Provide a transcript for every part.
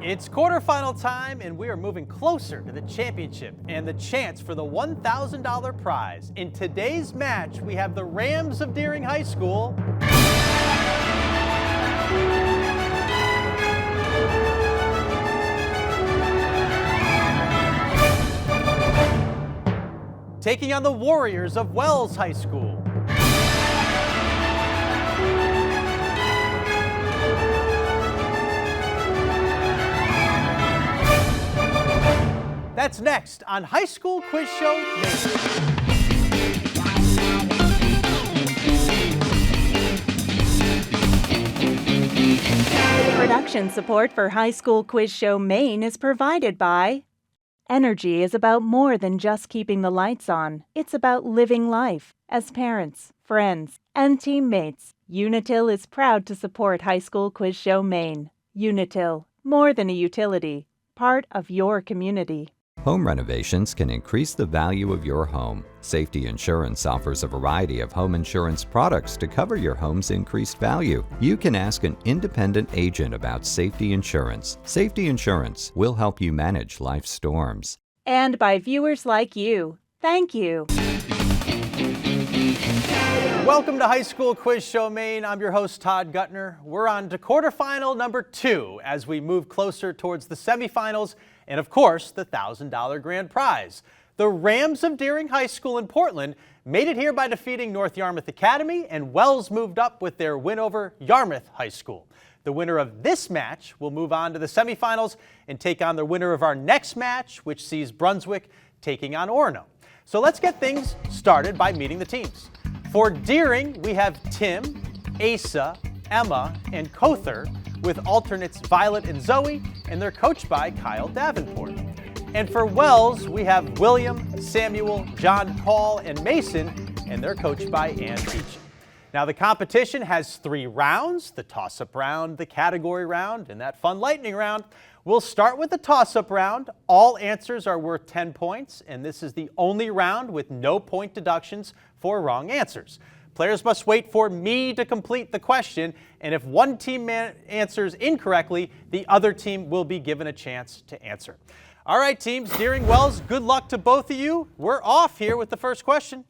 It's quarterfinal time, and we are moving closer to the championship and the chance for the $1,000 prize. In today's match, we have the Rams of Deering High School taking on the Warriors of Wells High School. That's next on High School Quiz Show Maine. Production support for High School Quiz Show Maine is provided by Energy is about more than just keeping the lights on. It's about living life. As parents, friends, and teammates, Unitil is proud to support High School Quiz Show Maine. Unitil, more than a utility, part of your community. Home renovations can increase the value of your home. Safety Insurance offers a variety of home insurance products to cover your home's increased value. You can ask an independent agent about Safety Insurance. Safety Insurance will help you manage life's storms. And by viewers like you. Thank you. Welcome to High School Quiz Show Maine. I'm your host, Todd Guttner. We're on to quarterfinal number 2 as we move closer towards the semifinals and, of course, the $1,000 grand prize. The Rams of Deering High School in Portland made it here by defeating North Yarmouth Academy, and Wells moved up with their win over Yarmouth High School. The winner of this match will move on to the semifinals and take on the winner of our next match, which sees Brunswick taking on Orono. So let's get things started by meeting the teams. For Deering, we have Tim, Asa, Emma, and Kother, with alternates Violet and Zoe, and they're coached by Kyle Davenport. And for Wells, we have William, Samuel, John, Paul, and Mason, and they're coached by Ann Beach. Now the competition has 3 rounds: the toss-up round, the category round, and that fun lightning round. We'll start with the toss-up round. All answers are worth 10 points, and this is the only round with no point deductions for wrong answers. Players must wait for me to complete the question, and if one team answers incorrectly, the other team will be given a chance to answer. All right, teams, Deering, Wells, good luck to both of you. We're off here with the first question.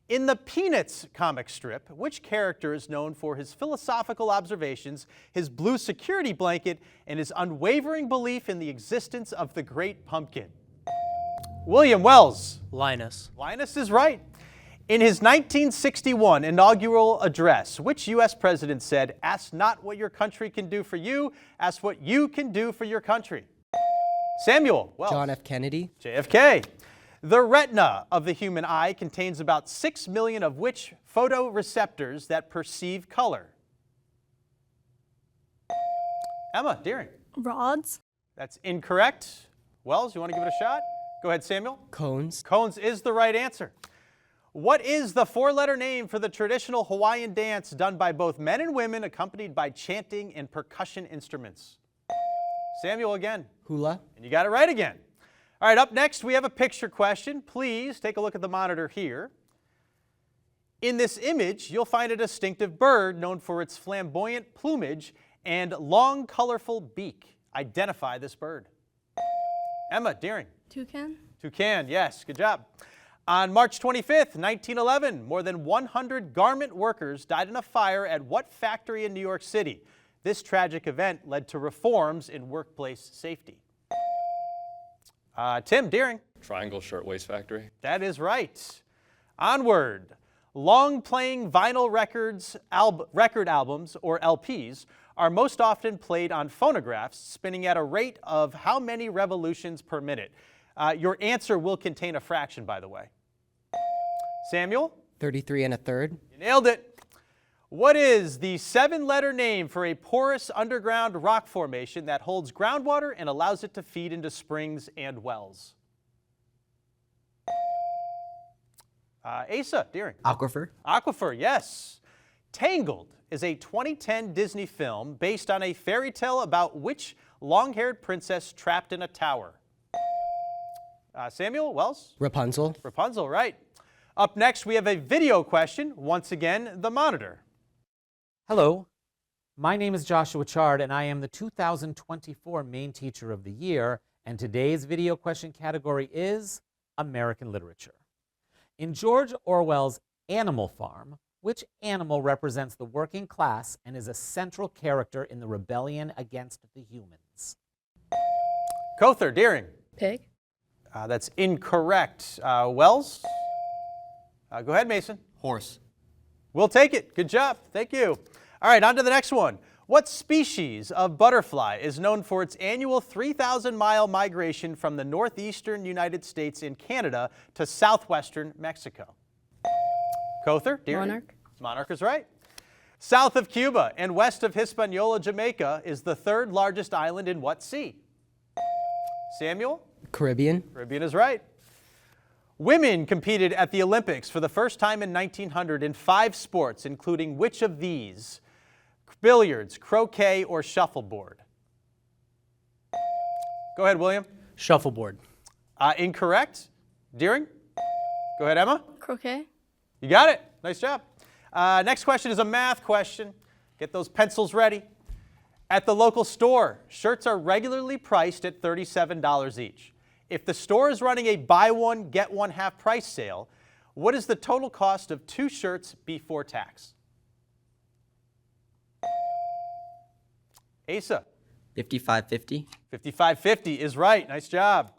In the Peanuts comic strip, which character is known for his philosophical observations, his blue security blanket, and his unwavering belief in the existence of the Great Pumpkin? William, Wells. Linus. Linus is right. In his 1961 inaugural address, which U.S. president said, "Ask not what your country can do for you, ask what you can do for your country"? Samuel, Wells. John F. Kennedy. JFK. The retina of the human eye contains about 6 million of which photoreceptors that perceive color? Emma, Deering. Rods. That's incorrect. Wells, you want to give it a shot? Go ahead, Samuel. Cones. Cones is the right answer. What is the 4-letter name for the traditional Hawaiian dance done by both men and women, accompanied by chanting and percussion instruments? Samuel again. Hula. And you got it right again. All right, up next we have a picture question. Please take a look at the monitor here. In this image, you'll find a distinctive bird known for its flamboyant plumage and long, colorful beak. Identify this bird. Emma, Deering. Toucan. Toucan, yes, good job. On March 25th, 1911, more than 100 garment workers died in a fire at what factory in New York City? This tragic event led to reforms in workplace safety. Tim, Deering. Triangle Shirtwaist Factory. That is right. Onward. Long-playing vinyl record albums, or LPs, are most often played on phonographs, spinning at a rate of how many revolutions per minute? Your answer will contain a fraction, by the way. Samuel? 33 1/3. You nailed it. What is the 7-letter name for a porous underground rock formation that holds groundwater and allows it to feed into springs and wells? Asa, Deering. Aquifer. Aquifer, yes. Tangled is a 2010 Disney film based on a fairy tale about which long-haired princess trapped in a tower? Samuel, Wells? Rapunzel. Rapunzel, right. Up next, we have a video question. Once again, the monitor. Hello. My name is Joshua Chard, and I am the 2024 Maine Teacher of the Year, and today's video question category is American Literature. In George Orwell's Animal Farm, which animal represents the working class and is a central character in the rebellion against the humans? Kother, Deering. Pig. That's incorrect. Wells? Go ahead, Mason. Horse. We'll take it. Good job. Thank you. All right, on to the next one. What species of butterfly is known for its annual 3,000-mile migration from the northeastern United States and Canada to southwestern Mexico? Kother? Deering? Monarch. Monarch is right. South of Cuba and west of Hispaniola, Jamaica is the third largest island in what sea? Samuel? Caribbean. Caribbean is right. Women competed at the Olympics for the first time in 1900 in 5 sports, including which of these? Billiards, croquet, or shuffleboard? Go ahead, William. Shuffleboard. Incorrect. Deering? Go ahead, Emma. Croquet. You got it. Nice job. Next question is a math question. Get those pencils ready. At the local store, shirts are regularly priced at $37 each. If the store is running a buy one, get one half price sale, what is the total cost of 2 shirts before tax? Asa. $55.50. $55.50 is right. Nice job.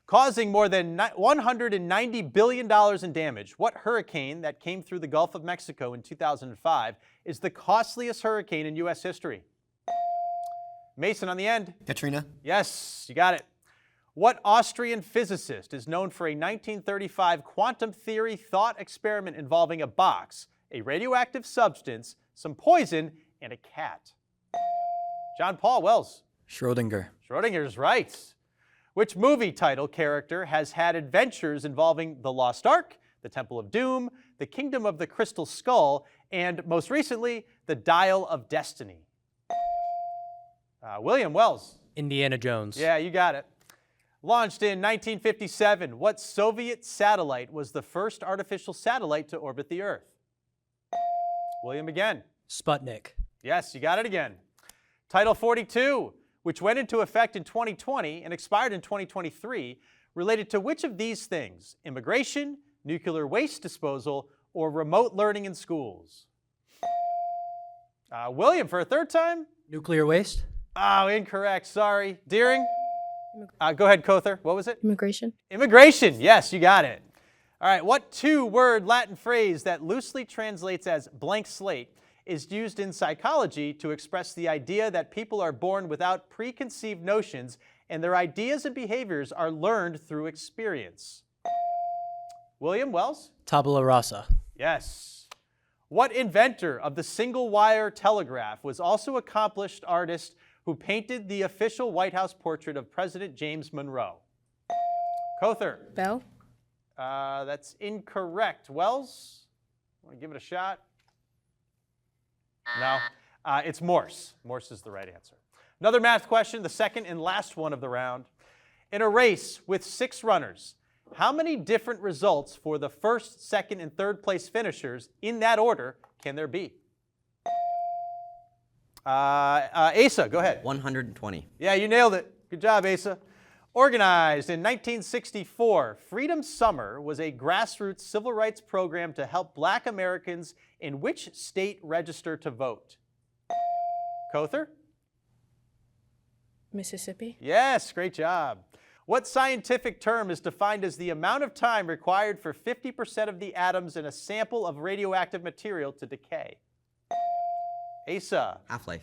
Causing more than $190 billion in damage, what hurricane that came through the Gulf of Mexico in 2005 is the costliest hurricane in U.S. history? Mason on the end. Katrina. Yes, you got it. What Austrian physicist is known for a 1935 quantum theory thought experiment involving a box, a radioactive substance, some poison, and a cat? John Paul Wells. Schrodinger. Schrodinger's right. Which movie title character has had adventures involving the Lost Ark, the Temple of Doom, the Kingdom of the Crystal Skull, and most recently, the Dial of Destiny? William Wells. Indiana Jones. Yeah, you got it. Launched in 1957, what Soviet satellite was the first artificial satellite to orbit the Earth? William again. Sputnik. Yes, you got it again. Title 42, which went into effect in 2020 and expired in 2023, related to which of these things? Immigration, nuclear waste disposal, or remote learning in schools? William, for a third time? Nuclear waste. Oh, incorrect. Sorry. Deering? Go ahead, Kother. What was it? Immigration. Immigration. Yes, you got it. All right. What 2-word Latin phrase that loosely translates as blank slate is used in psychology to express the idea that people are born without preconceived notions and their ideas and behaviors are learned through experience? William Wells? Tabula rasa. Yes. What inventor of the single-wire telegraph was also an accomplished artist who painted the official White House portrait of President James Monroe? Kother. Bell. That's incorrect. Wells? Want to give it a shot? No. It's Morse. Morse is the right answer. Another math question, the second and last one of the round. In a race with 6 runners, how many different results for the first, second, and third place finishers in that order can there be? Asa, go ahead. 120. Yeah, you nailed it. Good job, Asa. Organized in 1964, Freedom Summer was a grassroots civil rights program to help Black Americans in which state register to vote? Kother? Mississippi. Yes, great job. What scientific term is defined as the amount of time required for 50% of the atoms in a sample of radioactive material to decay? Asa. Half-life.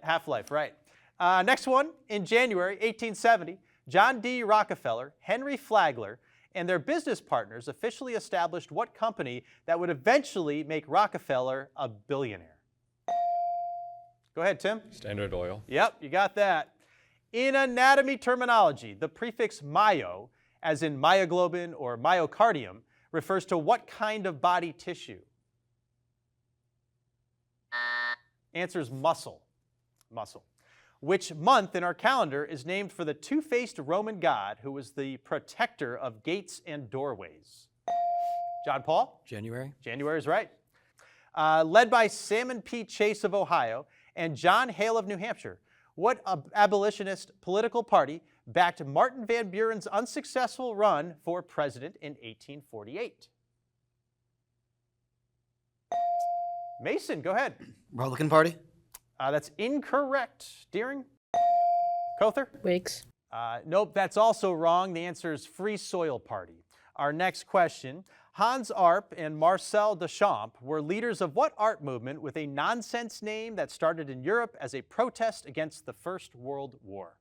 Half-life, right. Next one, in January 1870, John D. Rockefeller, Henry Flagler, and their business partners officially established what company that would eventually make Rockefeller a billionaire? Go ahead, Tim. Standard Oil. Yep, you got that. In anatomy terminology, the prefix myo, as in myoglobin or myocardium, refers to what kind of body tissue? Answer is muscle. Muscle. Which month in our calendar is named for the two-faced Roman god who was the protector of gates and doorways? John Paul? January. January is right. Led by Salmon P. Chase of Ohio, And John Hale of New Hampshire. What abolitionist political party backed Martin Van Buren's unsuccessful run for president in 1848? Mason, go ahead. Republican Party? That's incorrect. Deering? Kother? Wakes. Nope, that's also wrong. The answer is Free Soil Party. Our next question. Hans Arp and Marcel Duchamp were leaders of what art movement with a nonsense name that started in Europe as a protest against the First World War?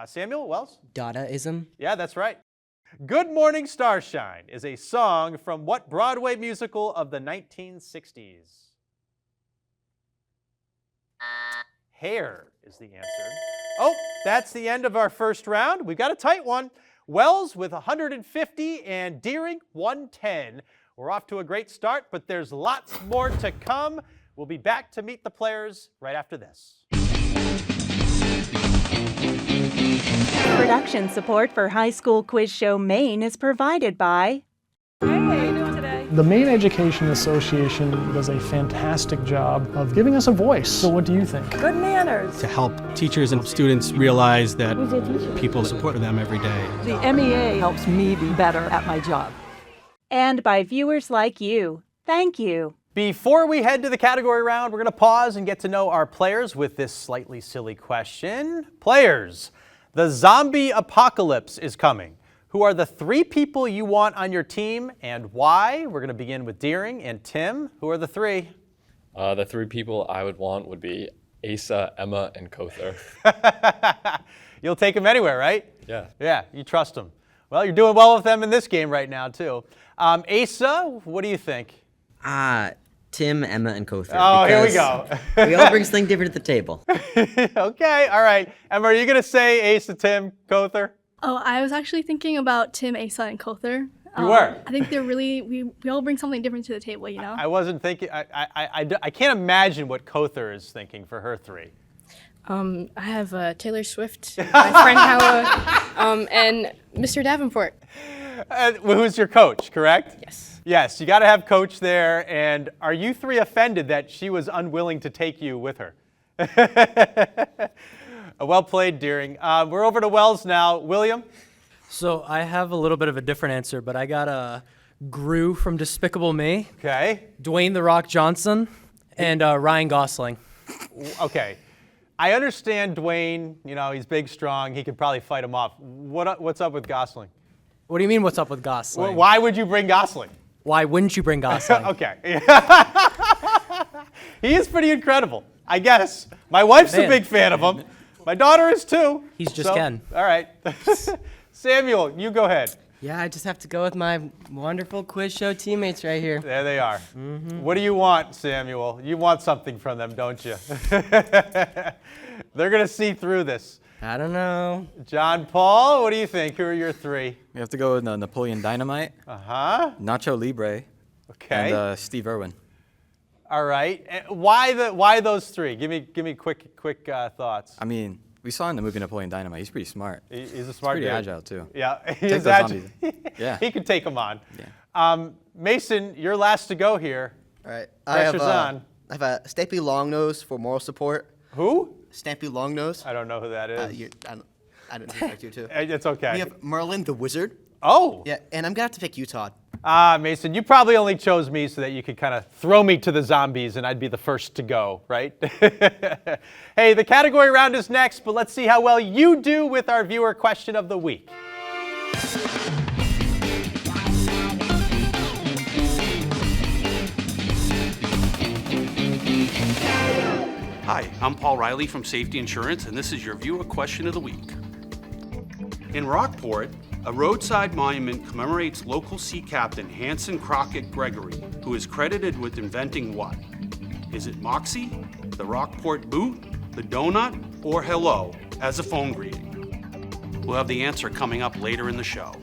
Samuel Wells? Dadaism. Yeah, that's right. Good Morning Starshine is a song from what Broadway musical of the 1960s? Hair is the answer. Oh, that's the end of our first round. We've got a tight one. Wells with 150 and Deering 110. We're off to a great start, but there's lots more to come. We'll be back to meet the players right after this. Production support for High School Quiz Show Maine is provided by The Maine Education Association does a fantastic job of giving us a voice. So what do you think? Good manners. To help teachers and students realize that people support them every day. The MEA helps me be better at my job. and by viewers like you. Thank you. Before we head to the category round, we're going to pause and get to know our players with this slightly silly question. Players, the zombie apocalypse is coming. Who are the 3 people you want on your team and why? We're going to begin with Deering and Tim. Who are the 3? The 3 people I would want would be Asa, Emma, and Kother. You'll take them anywhere, right? Yeah. Yeah, you trust them. Well, you're doing well with them in this game right now, too. Asa, what do you think? Tim, Emma, and Kother. Oh, here we go. We all bring something different to the table. Okay, all right. Emma, are you going to say Asa, Tim, Kother? Oh, I was actually thinking about Tim, Asa, and Kother. You were? I think they're really, we all bring something different to the table, you know? I wasn't thinking, I can't imagine what Kother is thinking for her 3. I have Taylor Swift, my friend Howard, and Mr. Davenport. Who's your coach, correct? Yes. Yes, you got to have coach there. And are you 3 offended that she was unwilling to take you with her? Well played, Deering. We're over to Wells now. William? So I have a little bit of a different answer, but I got Gru from Despicable Me, Okay. Dwayne "The Rock" Johnson, and Ryan Gosling. Okay. I understand Dwayne, you know, he's big, strong. He could probably fight him off. What's up with Gosling? What do you mean, what's up with Gosling? Why would you bring Gosling? Why wouldn't you bring Gosling? Okay. He is pretty incredible, I guess. My wife's a Man. big fan of him. My daughter is too. He's just Ken. All right. Samuel, you go ahead. Yeah, I just have to go with my wonderful quiz show teammates right here. There they are. What do you want, Samuel? You want something from them, don't you? They're going to see through this. I don't know. John Paul, what do you think? Who are your 3? We have to go with Napoleon Dynamite, Uh-huh. Nacho Libre, Okay. and Steve Irwin. All right. Why those 3? Give me quick thoughts. I mean, we saw in the movie Napoleon Dynamite. He's pretty smart. He's a smart Pretty dude. agile too. Yeah, he Take is those agile. zombies. Yeah. He could take them on. Yeah. Mason, you're last to go here. All right. Pressure's on. I have a Stampy Longnose for moral support. Who? Stampy Longnose. I don't know who that is. I didn't expect you to. It's okay. We have Merlin the Wizard. Oh. Yeah, and I'm gonna have to pick you, Todd. Mason, you probably only chose me so that you could kind of throw me to the zombies and I'd be the first to go, right? Hey, the category round is next, but let's see how well you do with our viewer question of the week. Hi, I'm Paul Riley from Safety Insurance, and this is your viewer question of the week. In Rockport, a roadside monument commemorates local sea captain Hanson Crockett Gregory, who is credited with inventing what? Is it Moxie, the Rockport boot, the donut, or hello as a phone greeting? We'll have the answer coming up later in the show.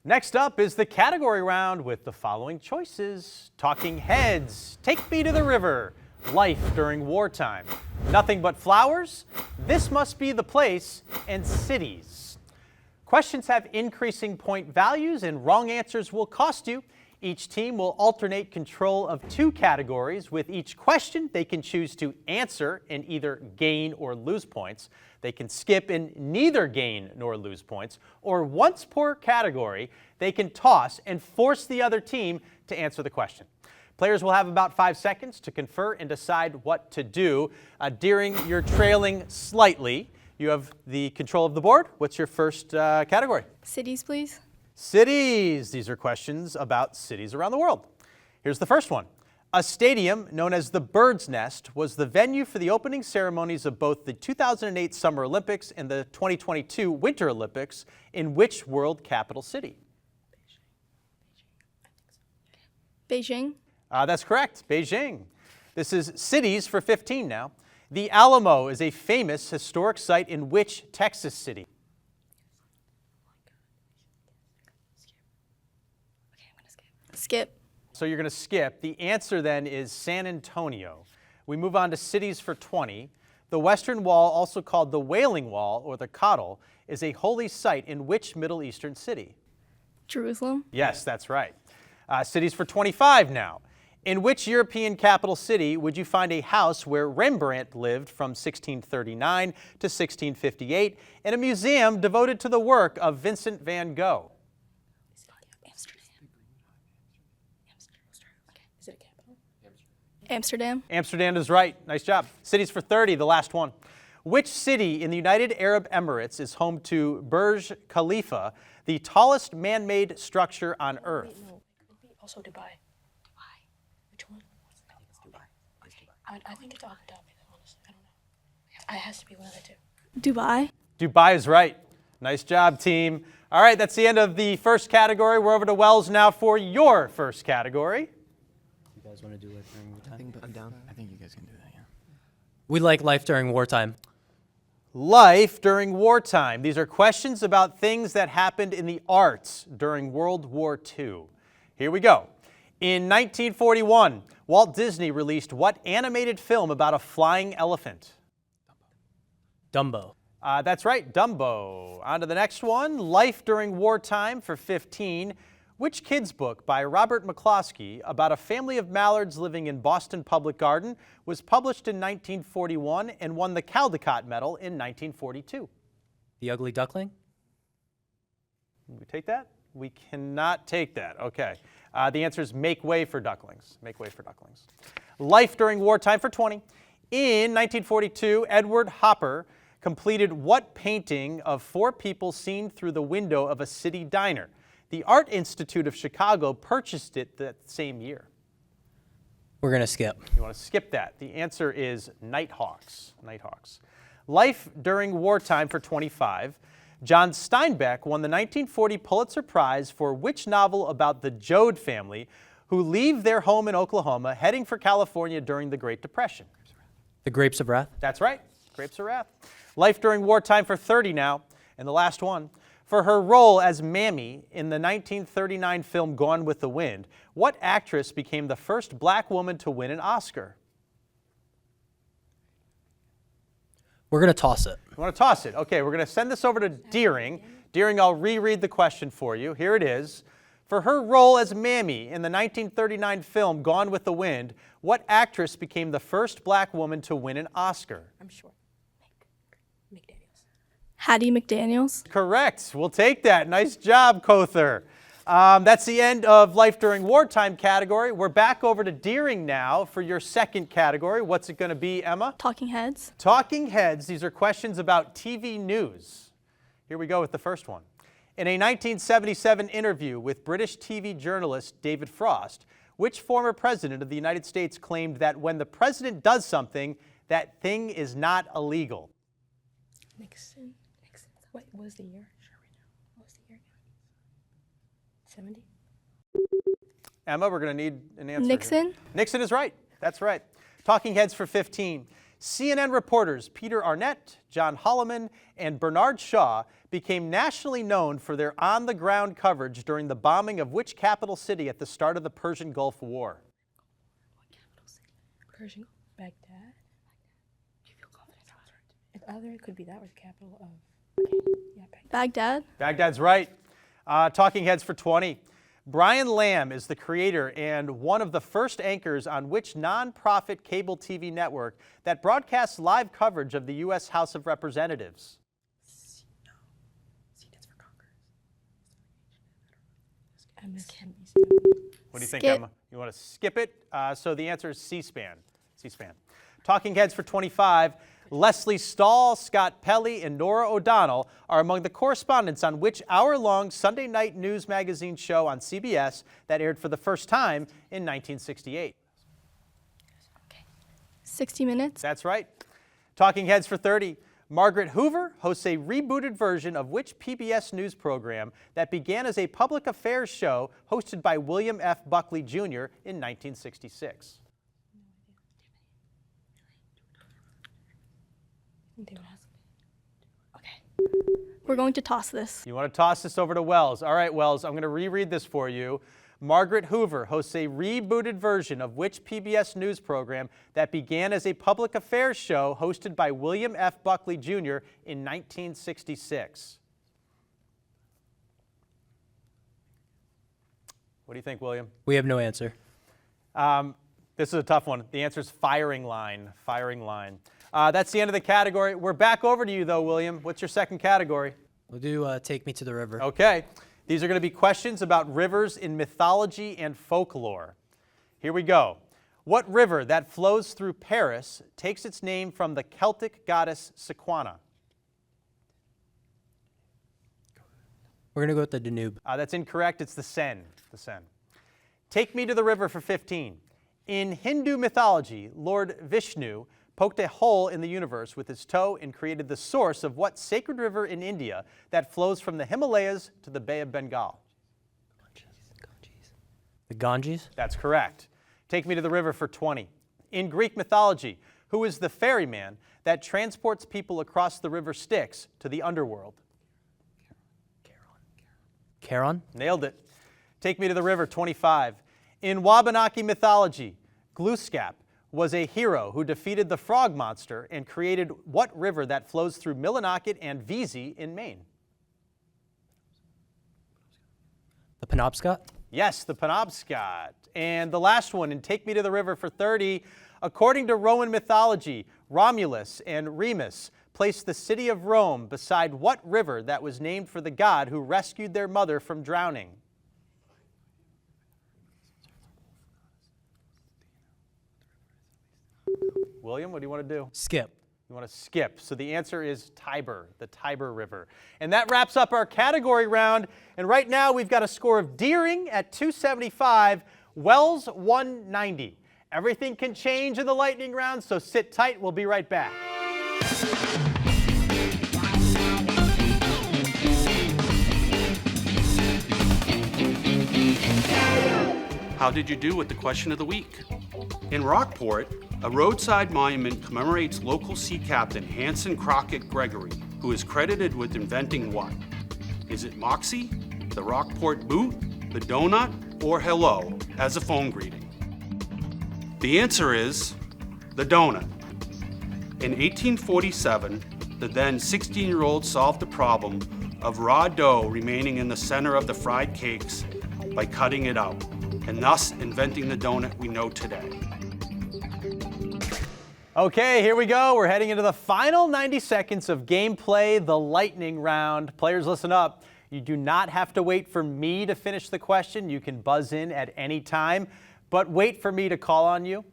Next up is the category round with the following choices. Talking Heads, Take Me to the River, Life During Wartime, Nothing But Flowers, This Must Be the Place, and Cities. Questions have increasing point values and wrong answers will cost you. Each team will alternate control of 2 categories. With each question, they can choose to answer and either gain or lose points. They can skip and neither gain nor lose points. Or once per category, they can toss and force the other team to answer the question. Players will have about 5 seconds to confer and decide what to do. Deering, you're trailing slightly. You have the control of the board. What's your first category? Cities, please. Cities. These are questions about cities around the world. Here's the first one. A stadium known as the Bird's Nest was the venue for the opening ceremonies of both the 2008 Summer Olympics and the 2022 Winter Olympics in which world capital city? Beijing. That's correct, Beijing. This is cities for 15 now. The Alamo is a famous historic site in which Texas city? Skip. So you're going to skip. The answer then is San Antonio. We move on to cities for 20. The Western Wall, also called the Wailing Wall or the Cottle, is a holy site in which Middle Eastern city? Jerusalem. Yes, that's right. Cities for 25 now. In which European capital city would you find a house where Rembrandt lived from 1639 to 1658 and a museum devoted to the work of Vincent van Gogh? Amsterdam. Amsterdam is right. Nice job. Cities for 30, the last one. Which city in the United Arab Emirates is home to Burj Khalifa, the tallest man-made structure on Earth? Also Dubai. Which one? I think it's Abu Dhabi, honestly. I don't know. It has to be one of the 2. Dubai. Dubai is right. Nice job, team. All right, that's the end of the first category. We're over to Wells now for your first category. You guys want to do it during wartime? I'm down. I think you guys can do that, yeah. We like life during wartime. Life during wartime. These are questions about things that happened in the arts during World War II. Here we go. In 1941, Walt Disney released what animated film about a flying elephant? Dumbo. That's right, Dumbo. On to the next one. Life during wartime for 15. Which kids' book by Robert McCloskey about a family of mallards living in Boston Public Garden was published in 1941 and won the Caldecott Medal in 1942? The Ugly Duckling. Can we take that? We cannot take that. Okay. The answer is Make Way for Ducklings. Make Way for Ducklings. Life during wartime for 20. In 1942, Edward Hopper completed what painting of 4 people seen through the window of a city diner? The Art Institute of Chicago purchased it that same year. We're going to skip. You want to skip that. The answer is Nighthawks. Nighthawks. Life during wartime for 25. John Steinbeck won the 1940 Pulitzer Prize for which novel about the Joad family who leave their home in Oklahoma heading for California during the Great Depression? The Grapes of Wrath. That's right. Grapes of Wrath. Life during wartime for 30 now. And the last one. For her role as Mammy in the 1939 film Gone with the Wind, what actress became the first black woman to win an Oscar? We're going to toss it. You want to toss it? Okay, we're going to send this over to Deering. Deering, I'll reread the question for you. Here it is. For her role as Mammy in the 1939 film Gone with the Wind, what actress became the first black woman to win an Oscar? I'm sure. Hattie McDaniels. Correct. We'll take that. Nice job, Kother. That's the end of Life During Wartime category. We're back over to Deering now for your second category. What's it going to be, Emma? Talking Heads. Talking Heads. These are questions about TV news. Here we go with the first one. In a 1977 interview with British TV journalist David Frost, which former president of the United States claimed that when the president does something, that thing is not illegal? Nixon. What was the year? What was the year? 70? Emma, we're going to need an answer. Nixon. Here. Nixon is right. That's right. Talking Heads for 15. CNN reporters Peter Arnett, John Holloman, and Bernard Shaw became nationally known for their on-the-ground coverage during the bombing of which capital city at the start of the Persian Gulf War? What capital city? Persian Baghdad? Do you feel confident that was right? If other, it could be that was the capital of... Okay. Yeah, Baghdad. Baghdad's right. Talking Heads for 20. Brian Lamb is the creator and one of the first anchors on which nonprofit cable TV network that broadcasts live coverage of the U.S. House of Representatives? What do you think, Skip. Emma? You want to skip it? So the answer is C-SPAN. C-SPAN. Talking Heads for 25. Leslie Stahl, Scott Pelley, and Nora O'Donnell are among the correspondents on which hour-long Sunday night news magazine show on CBS that aired for the first time in 1968. 60 Minutes. That's right. Talking Heads for 30. Margaret Hoover hosts a rebooted version of which PBS news program that began as a public affairs show hosted by William F. Buckley Jr. in 1966. Okay. We're going to toss this. You want to toss this over to Wells. All right, Wells, I'm going to reread this for you. Margaret Hoover hosts a rebooted version of which PBS news program that began as a public affairs show hosted by William F. Buckley Jr. in 1966. What do you think, William? We have no answer. This is a tough one. The answer is Firing Line. Firing Line. That's the end of the category. We're back over to you, though, William. What's your second category? We'll do Take Me to the River. Okay. These are going to be questions about rivers in mythology and folklore. Here we go. What river that flows through Paris takes its name from the Celtic goddess Sequana? We're going to go with the Danube. That's incorrect. It's the Seine. The Seine. Take me to the river for 15. In Hindu mythology, Lord Vishnu poked a hole in the universe with his toe and created the source of what sacred river in India that flows from the Himalayas to the Bay of Bengal? The Ganges? That's correct. Take me to the river for 20. In Greek mythology, who is the ferryman that transports people across the river Styx to the underworld? Charon? Nailed it. Take me to the river, 25. In Wabanaki mythology, Glooskap was a hero who defeated the frog monster and created what river that flows through Millinocket and Vesey in Maine? The Penobscot? Yes, the Penobscot. And the last one, in Take Me to the River for 30, according to Roman mythology, Romulus and Remus placed the city of Rome beside what river that was named for the god who rescued their mother from drowning? William, what do you want to do? Skip. You want to skip. So the answer is Tiber, the Tiber River. And that wraps up our category round. And right now we've got a score of Deering at 275, Wells 190. Everything can change in the lightning round, so sit tight. We'll be right back. How did you do with the question of the week? In Rockport, a roadside monument commemorates local sea captain Hanson Crockett Gregory, who is credited with inventing what? Is it Moxie, the Rockport boot, the donut, or hello as a phone greeting? The answer is the donut. In 1847, the then 16-year-old solved the problem of raw dough remaining in the center of the fried cakes by cutting it out, and thus inventing the donut we know today. Okay, here we go. We're heading into the final 90 seconds of gameplay, the lightning round. Players, listen up. You do not have to wait for me to finish the question. You can buzz in at any time, but wait for me to call on you.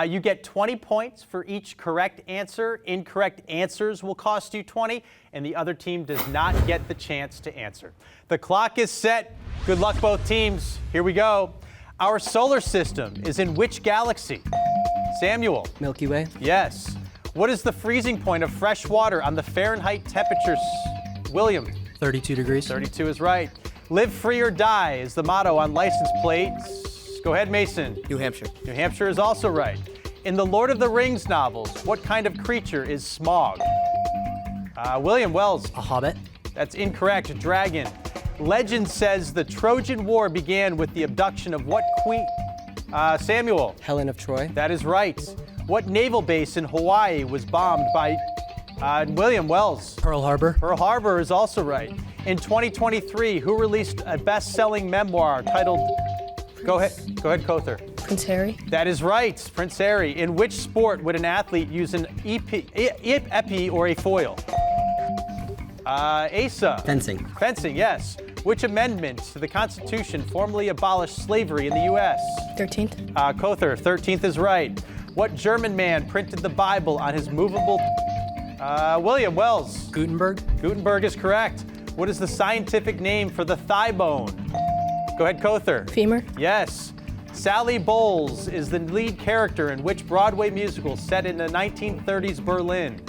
You get 20 points for each correct answer. Incorrect answers will cost you 20, and the other team does not get the chance to answer. The clock is set. Good luck, both teams. Here we go. Our solar system is in which galaxy? Samuel. Milky Way. Yes. What is the freezing point of fresh water on the Fahrenheit temperature? William. 32 degrees. 32 is right. Live free or die is the motto on license plates. Go ahead, Mason. New Hampshire. New Hampshire is also right. In the Lord of the Rings novels, what kind of creature is Smaug? William. Wells. A hobbit. That's incorrect. Dragon. Legend says the Trojan War began with the abduction of what queen? Samuel. Helen of Troy. That is right. What naval base in Hawaii was bombed by William? Wells. Pearl Harbor. Pearl Harbor is also right. In 2023, who released a best-selling memoir titled, go ahead, Kother. Prince Harry. That is right, Prince Harry. In which sport would an athlete use an epi or a foil? Asa. Fencing. Fencing, yes. Which amendment to the Constitution formally abolished slavery in the U.S.? 13th. Kother, 13th is right. What German man printed the Bible on his movable... William Wells. Gutenberg. Gutenberg is correct. What is the scientific name for the thigh bone? Go ahead, Kother. Femur. Yes. Sally Bowles is the lead character in which Broadway musical set in the 1930s Berlin?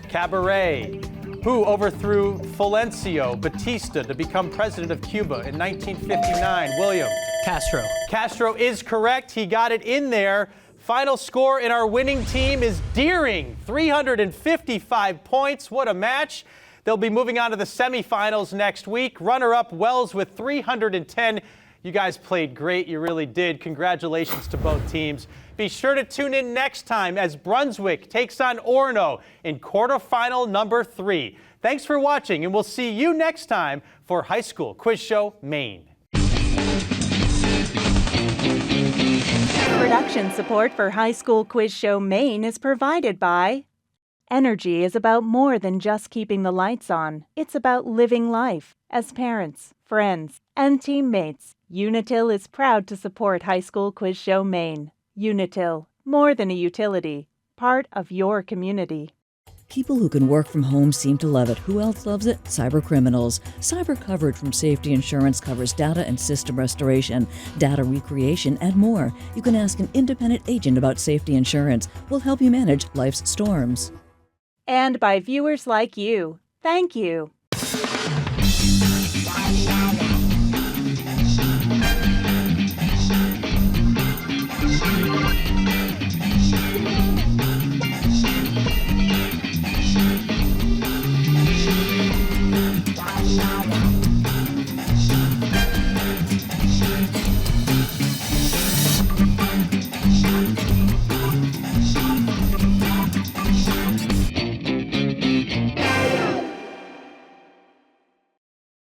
Cabaret. Who overthrew Fulgencio Batista to become president of Cuba in 1959? William. Castro. Castro is correct. He got it in there. Final score in our winning team is Deering, 355 points. What a match. They'll be moving on to the semifinals next week. Runner-up Wells with 310. You guys played great. You really did. Congratulations to both teams. Be sure to tune in next time as Brunswick takes on Orono in quarterfinal number 3. Thanks for watching, and we'll see you next time for High School Quiz Show Maine. Production support for High School Quiz Show Maine is provided by Energy is about more than just keeping the lights on. It's about living life. As parents, friends, and teammates, Unitil is proud to support High School Quiz Show Maine. Unitil, more than a utility, part of your community. People who can work from home seem to love it. Who else loves it? Cybercriminals. Cyber coverage from Safety Insurance covers data and system restoration, data recreation, and more. You can ask an independent agent about Safety Insurance. We'll help you manage life's storms. And by viewers like you. Thank you. Wow.